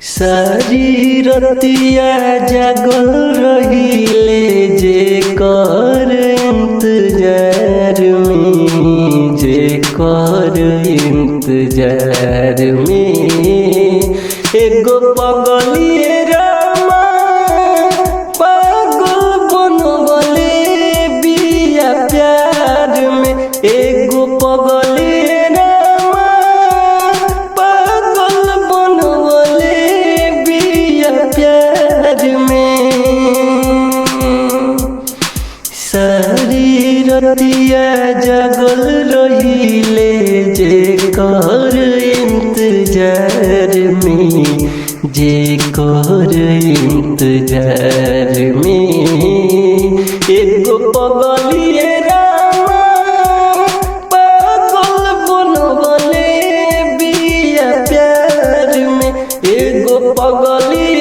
सारी रतिया जागल रहिले जे कर इंतजार में, जे कर इंतजार में। एगो पगली रामा पागल बनवले बिया प्यार में, एगो पगली सारी रतिया जागल रहिले जे कर इंतजार में, जे कर इंतजार में। एगो पगली रामा पागल बनवले बिया प्यार में, एगो पगली